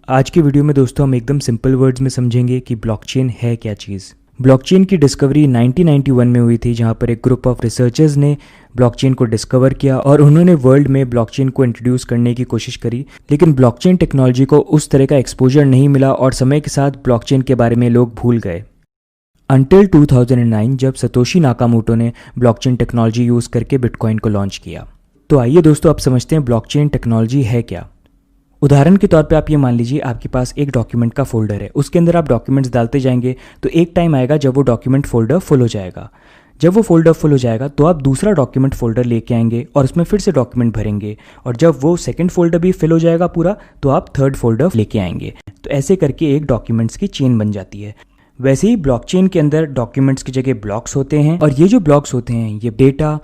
आज की वीडियो में दोस्तों हम एकदम सिंपल वर्ड्स में समझेंगे कि ब्लॉकचेन है क्या चीज़। ब्लॉकचेन की डिस्कवरी 1991 में हुई थी, जहां पर एक ग्रुप ऑफ रिसर्चर्स ने ब्लॉकचेन को डिस्कवर किया और उन्होंने वर्ल्ड में ब्लॉकचेन को इंट्रोड्यूस करने की कोशिश करी। लेकिन ब्लॉकचेन टेक्नोलॉजी को उस तरह का एक्सपोजर नहीं मिला और समय के साथ ब्लॉकचेन के बारे में लोग भूल गए। अंटिल 2009 जब सतोशी नाकामोटो ने ब्लॉकचेन टेक्नोलॉजी यूज़ करके बिटकॉइन को लॉन्च किया। तो आइए दोस्तों अब समझते हैं ब्लॉकचेन टेक्नोलॉजी है क्या। उदाहरण के तौर पे आप ये मान लीजिए आपके पास एक डॉक्यूमेंट का फोल्डर है, उसके अंदर आप डॉक्यूमेंट्स डालते जाएंगे तो एक टाइम आएगा जब वो डॉक्यूमेंट फोल्डर फुल हो जाएगा। जब वो फोल्डर फुल हो जाएगा तो आप दूसरा डॉक्यूमेंट फोल्डर लेके आएंगे और उसमें फिर से डॉक्यूमेंट भरेंगे, और जब वो सेकंड फोल्डर भी फिल हो जाएगा पूरा तो आप थर्ड फोल्डर लेके आएंगे। तो ऐसे करके एक डॉक्यूमेंट्स की चेन बन जाती है। वैसे ही ब्लॉकचेन के अंदर डॉक्यूमेंट्स की जगह ब्लॉक्स होते हैं, और ये जो ब्लॉक्स होते हैं ये डेटा,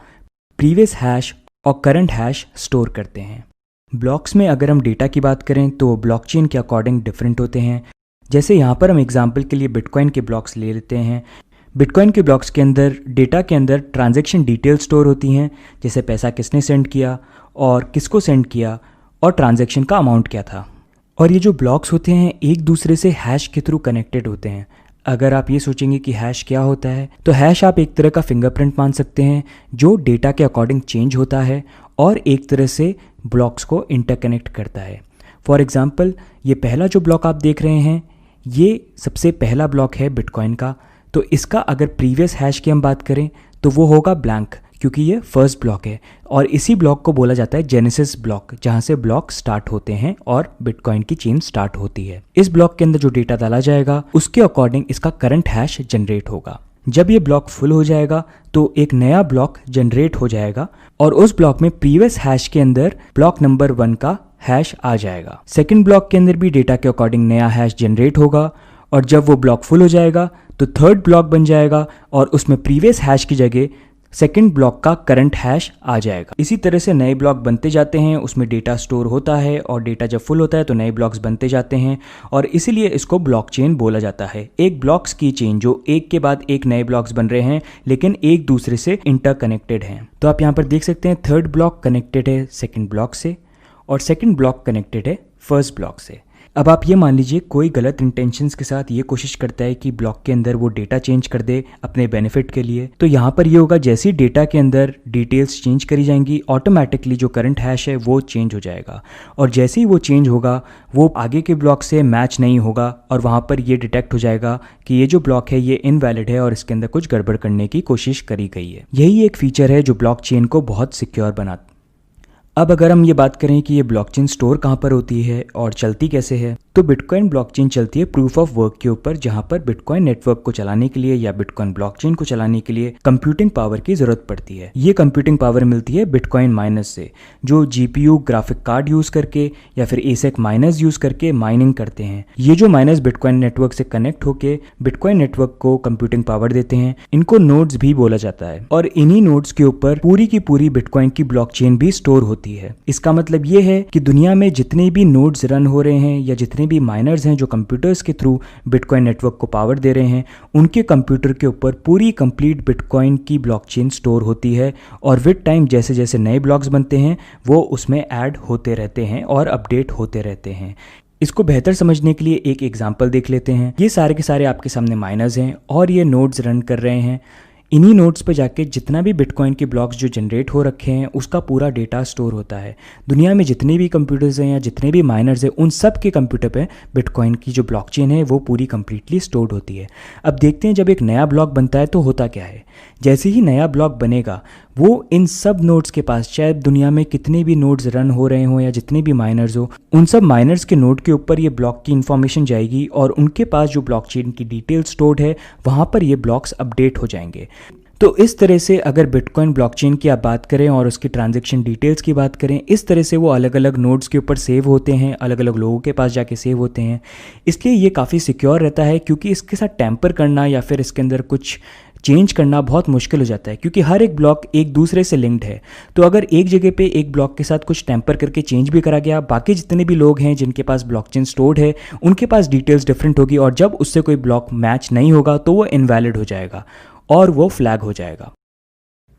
प्रीवियस हैश और करंट हैश स्टोर करते हैं। ब्लॉक्स में अगर हम डेटा की बात करें तो ब्लॉकचेन के अकॉर्डिंग डिफरेंट होते हैं। जैसे यहाँ पर हम एग्जांपल के लिए बिटकॉइन के ब्लॉक्स ले लेते हैं। बिटकॉइन के ब्लॉक्स के अंदर डेटा के अंदर ट्रांजैक्शन डिटेल स्टोर होती हैं, जैसे पैसा किसने सेंड किया और किसको सेंड किया और ट्रांजैक्शन का अमाउंट क्या था। और ये जो ब्लॉक्स होते हैं एक दूसरे से हैश के थ्रू कनेक्टेड होते हैं। अगर आप ये सोचेंगे कि हैश क्या होता है, तो हैश आप एक तरह का फिंगरप्रिंट मान सकते हैं जो डेटा के अकॉर्डिंग चेंज होता है और एक तरह से ब्लॉक्स को इंटरकनेक्ट करता है। फॉर एग्जांपल ये पहला जो ब्लॉक आप देख रहे हैं ये सबसे पहला ब्लॉक है बिटकॉइन का। तो इसका अगर प्रीवियस हैश की हम बात करें तो वो होगा ब्लैंक, क्योंकि ये फर्स्ट ब्लॉक है। और इसी ब्लॉक को बोला जाता है जेनेसिस ब्लॉक, जहां से ब्लॉक स्टार्ट होते हैं और बिटकॉइन की चेन स्टार्ट होती है। इस ब्लॉक के अंदर जो डेटा डाला जाएगा उसके अकॉर्डिंग इसका करंट हैश जनरेट होगा। जब ये ब्लॉक फुल हो जाएगा तो एक नया ब्लॉक जनरेट हो जाएगा और उस ब्लॉक में प्रीवियस हैश के अंदर ब्लॉक नंबर 1 का हैश आ जाएगा। सेकंड ब्लॉक के अंदर भी डेटा के अकॉर्डिंग नया हैश जनरेट होगा, और जब वो ब्लॉक फुल हो जाएगा तो थर्ड ब्लॉक बन जाएगा और उसमें प्रीवियस हैश की जगह सेकंड ब्लॉक का करंट हैश आ जाएगा। इसी तरह से नए ब्लॉक बनते जाते हैं, उसमें डेटा स्टोर होता है और डेटा जब फुल होता है तो नए ब्लॉक्स बनते जाते हैं, और इसीलिए इसको ब्लॉकचेन बोला जाता है। एक ब्लॉक्स की चेन जो एक के बाद एक नए ब्लॉक्स बन रहे हैं लेकिन एक दूसरे से इंटरकनेक्टेड हैं। तो आप यहाँ पर देख सकते हैं थर्ड ब्लॉक कनेक्टेड है सेकंड ब्लॉक से और सेकंड ब्लॉक कनेक्टेड है फर्स्ट ब्लॉक से। अब आप ये मान लीजिए कोई गलत इंटेंशंस के साथ ये कोशिश करता है कि ब्लॉक के अंदर वो डेटा चेंज कर दे अपने बेनिफिट के लिए। तो यहाँ पर ये होगा, जैसे ही डेटा के अंदर डिटेल्स चेंज करी जाएंगी ऑटोमेटिकली जो करंट हैश है वो चेंज हो जाएगा, और जैसे ही वो चेंज होगा वो आगे के ब्लॉक से मैच नहीं होगा और वहाँ पर ये डिटेक्ट हो जाएगा कि ये जो ब्लॉक है ये इनवैलिड है और इसके अंदर कुछ गड़बड़ करने की कोशिश करी गई है। यही एक फीचर है जो ब्लॉकचेन को बहुत सिक्योर बनाता है। अब अगर हम ये बात करें कि ये ब्लॉकचेन स्टोर कहाँ पर होती है और चलती कैसे है, तो बिटकॉइन ब्लॉकचेन चलती है प्रूफ ऑफ वर्क के ऊपर, जहाँ पर बिटकॉइन नेटवर्क को चलाने के लिए या बिटकॉइन ब्लॉकचेन को चलाने के लिए कंप्यूटिंग पावर की जरूरत पड़ती है। ये कंप्यूटिंग पावर मिलती है बिटकॉइन माइनर्स से, जो जीपीयू ग्राफिक कार्ड यूज करके या फिर एसेक माइनर्स यूज करके माइनिंग करते हैं। ये जो माइनर्स बिटकॉइन नेटवर्क से कनेक्ट होकर बिटकॉइन नेटवर्क को कंप्यूटिंग पावर देते हैं। इनको नोड्स भी बोला जाता है, और इन्हीं नोड्स के ऊपर पूरी की पूरी बिटकॉइन की ब्लॉकचेन भी स्टोर होती है। इसका मतलब ये है कि दुनिया में जितने भी नोड्स रन हो रहे हैं या जितने भी माइनर्स हैं जो कंप्यूटर्स के थ्रू बिटकॉइन नेटवर्क को पावर दे रहे हैं, उनके कंप्यूटर के ऊपर पूरी कंप्लीट बिटकॉइन की ब्लॉकचेन स्टोर होती है, और विद टाइम जैसे जैसे नए ब्लॉक्स बनते हैं वो उसमें ऐड होते रहते हैं और अपडेट होते रहते हैं। इसको बेहतर समझने के लिए एक एग्जांपल देख लेते हैं। ये सारे के सारे आपके सामने माइनर्स हैं और ये नोड्स रन कर रहे हैं। इन्हीं नोड्स पे जाके जितना भी बिटकॉइन के ब्लॉक्स जो जनरेट हो रखे हैं उसका पूरा डेटा स्टोर होता है। दुनिया में जितने भी कंप्यूटर्स हैं या जितने भी माइनर्स हैं उन सब के कंप्यूटर पे बिटकॉइन की जो ब्लॉकचेन है वो पूरी कंप्लीटली स्टोर्ड होती है। अब देखते हैं जब एक नया ब्लॉक बनता है तो होता क्या है। जैसे ही नया ब्लॉक बनेगा वो इन सब नोड्स के पास, चाहे दुनिया में कितने भी नोड्स रन हो रहे हों या जितने भी माइनर्स हो, उन सब माइनर्स के नोड के ऊपर ये ब्लॉक की इन्फॉर्मेशन जाएगी और उनके पास जो ब्लॉकचेन की डिटेल स्टोर्ड है वहाँ पर ये ब्लॉक्स अपडेट हो जाएंगे। तो इस तरह से अगर बिटकॉइन ब्लॉकचेन की आप बात करें और उसकी ट्रांजैक्शन डिटेल्स की बात करें, इस तरह से वो अलग अलग नोड्स के ऊपर सेव होते हैं, अलग अलग लोगों के पास जाके सेव होते हैं। इसलिए ये काफ़ी सिक्योर रहता है, क्योंकि इसके साथ टैम्पर करना या फिर इसके अंदर कुछ चेंज करना बहुत मुश्किल हो जाता है, क्योंकि हर एक ब्लॉक एक दूसरे से लिंक्ड है। तो अगर एक जगह पे एक ब्लॉक के साथ कुछ टैम्पर करके चेंज भी करा गया, बाकी जितने भी लोग हैं जिनके पास ब्लॉकचेन स्टोर्ड है उनके पास डिटेल्स डिफरेंट होगी, और जब उससे कोई ब्लॉक मैच नहीं होगा तो वो इनवैलिड हो जाएगा और वो फ्लैग हो जाएगा।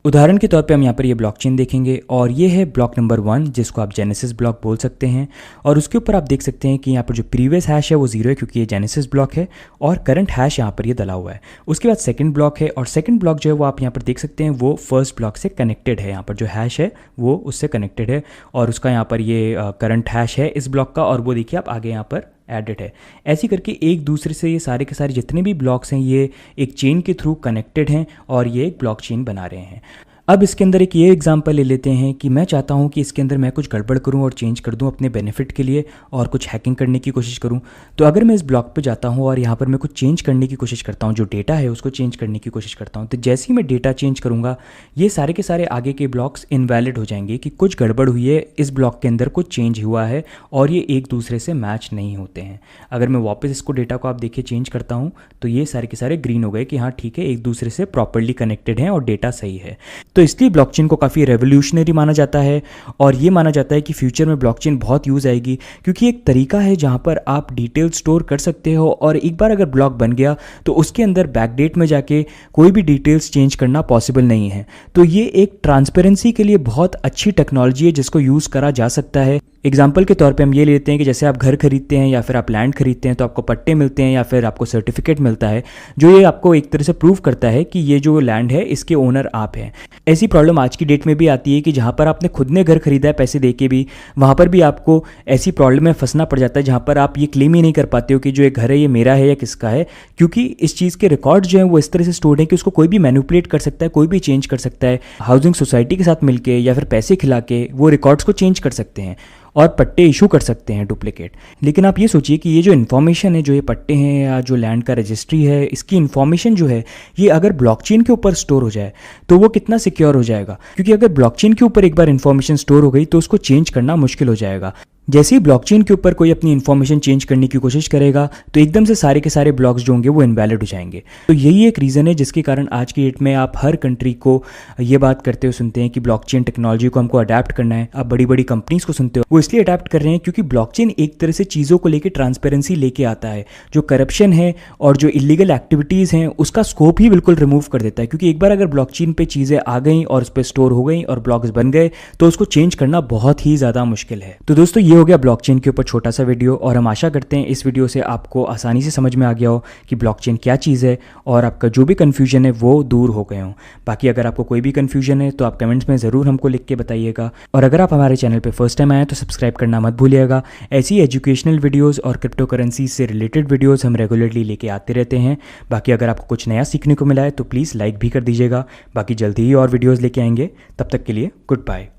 उदाहरण के तौर पे हम यहाँ पर ये ब्लॉकचेन देखेंगे और ये है ब्लॉक नंबर 1 जिसको आप जेनेसिस ब्लॉक बोल सकते हैं। और उसके ऊपर आप देख सकते हैं कि यहाँ पर जो प्रीवियस हैश है वो 0 है क्योंकि ये जेनेसिस ब्लॉक है और करंट हैश यहाँ पर ये डला हुआ है। उसके बाद सेकंड ब्लॉक है और सेकंड ब्लॉक जो है वो आप यहाँ पर देख सकते हैं वो फर्स्ट ब्लॉक से कनेक्टेड है। यहाँ पर जो हैश है वो उससे कनेक्टेड है और उसका यहाँ पर ये करंट हैश है इस ब्लॉक का और वो देखिए आप आगे यहाँ पर एडिट है। ऐसे करके एक दूसरे से ये सारे के सारे जितने भी ब्लॉक्स हैं ये एक चेन के थ्रू कनेक्टेड हैं और ये एक ब्लॉक चेन बना रहे हैं। अब इसके अंदर एक ये एग्जांपल ले लेते हैं कि मैं चाहता हूं कि इसके अंदर मैं कुछ गड़बड़ करूं और चेंज कर दूं अपने बेनिफिट के लिए और कुछ हैकिंग करने की कोशिश करूं। तो अगर मैं इस ब्लॉक पे जाता हूं और यहाँ पर मैं कुछ चेंज करने की कोशिश करता हूं, जो डेटा है उसको चेंज करने की कोशिश करता हूं, तो जैसे ही मैं डेटा चेंज करूंगा ये सारे के सारे आगे के ब्लॉक्स इनवैलिड हो जाएंगे कि कुछ गड़बड़ हुई है, इस ब्लॉक के अंदर कुछ चेंज हुआ है और ये एक दूसरे से मैच नहीं होते हैं। अगर मैं वापस इसको डेटा को आप देखिए चेंज करता हूँ तो ये सारे के सारे ग्रीन हो गए कि हाँ ठीक है, एक दूसरे से प्रॉपरली कनेक्टेड हैं और डेटा सही है। तो इसलिए ब्लॉकचेन को काफ़ी रेवोल्यूशनरी माना जाता है और ये माना जाता है कि फ्यूचर में ब्लॉकचेन बहुत यूज़ आएगी क्योंकि एक तरीका है जहां पर आप डिटेल स्टोर कर सकते हो और एक बार अगर ब्लॉक बन गया तो उसके अंदर बैकडेट में जाके कोई भी डिटेल्स चेंज करना पॉसिबल नहीं है। तो ये एक ट्रांसपेरेंसी के लिए बहुत अच्छी टेक्नोलॉजी है जिसको यूज़ करा जा सकता है। एग्जाम्पल के तौर पे हम ये लेते हैं कि जैसे आप घर खरीदते हैं या फिर आप लैंड खरीदते हैं तो आपको पट्टे मिलते हैं या फिर आपको सर्टिफिकेट मिलता है जो ये आपको एक तरह से प्रूव करता है कि ये जो लैंड है इसके ओनर आप हैं। ऐसी प्रॉब्लम आज की डेट में भी आती है कि जहाँ पर आपने खुद ने घर खरीदा है पैसे दे के भी, वहाँ पर भी आपको ऐसी प्रॉब्लम में फंसना पड़ जाता है जहाँ पर आप ये क्लेम ही नहीं कर पाते हो कि जो ये घर है ये मेरा है या किसका है, क्योंकि इस चीज़ के रिकॉर्ड जो है वो इस तरह से स्टोर्ड है कि उसको कोई भी मैनिपुलेट कर सकता है, कोई भी चेंज कर सकता है। हाउसिंग सोसाइटी के साथ मिलकर या फिर पैसे खिला के वो रिकॉर्ड्स को चेंज कर सकते हैं और पट्टे इशू कर सकते हैं डुप्लीकेट। लेकिन आप ये सोचिए कि ये जो इन्फॉर्मेशन है, जो ये पट्टे हैं या जो लैंड का रजिस्ट्री है, इसकी इन्फॉर्मेशन जो है ये अगर ब्लॉकचेन के ऊपर स्टोर हो जाए तो वो कितना सिक्योर हो जाएगा, क्योंकि अगर ब्लॉकचेन के ऊपर एक बार इन्फॉर्मेशन स्टोर हो गई तो उसको चेंज करना मुश्किल हो जाएगा। जैसे ही ब्लॉकचेन के ऊपर कोई अपनी इन्फॉर्मेशन चेंज करने की कोशिश करेगा तो एकदम से सारे के सारे ब्लॉक्स जो होंगे वो इनवैलिड हो जाएंगे। तो यही एक रीज़न है जिसके कारण आज की डेट में आप हर कंट्री को ये बात करते हुए सुनते हैं कि ब्लॉकचेन टेक्नोलॉजी को हमको अडेप्ट करना है। आप बड़ी बड़ी कंपनीज को सुनते हो वो इसलिए अडेप्ट कर रहे हैं क्योंकि ब्लॉकचेन एक तरह से चीज़ों को लेकर ट्रांसपेरेंसी लेके आता है। जो करप्शन है और जो इलीगल एक्टिविटीज़ हैं उसका स्कोप ही बिल्कुल रिमूव कर देता है, क्योंकि एक बार अगर ब्लॉकचेन पे चीज़ें आ गई और उस पर स्टोर हो गई और ब्लॉक्स बन गए तो उसको चेंज करना बहुत ही ज़्यादा मुश्किल है। तो दोस्तों ये हो गया ब्लॉकचेन के ऊपर छोटा सा वीडियो और हम आशा करते हैं इस वीडियो से आपको आसानी से समझ में आ गया हो कि ब्लॉकचेन क्या चीज़ है और आपका जो भी कन्फ्यूजन है वो दूर हो गए हो। बाकी अगर आपको कोई भी कन्फ्यूजन है तो आप कमेंट्स में ज़रूर हमको लिख के बताइएगा और अगर आप हमारे चैनल पे फर्स्ट टाइम आए तो सब्सक्राइब करना मत भूलिएगा। ऐसी एजुकेशनल वीडियोज़ और क्रिप्टो करेंसी से रिलेटेड वीडियोज़ हम रेगुलरली लेके आते रहते हैं। बाकी अगर आपको कुछ नया सीखने को मिला है तो प्लीज़ लाइक भी कर दीजिएगा। बाकी जल्दी ही और वीडियोज़ लेके आएंगे, तब तक के लिए गुड बाय।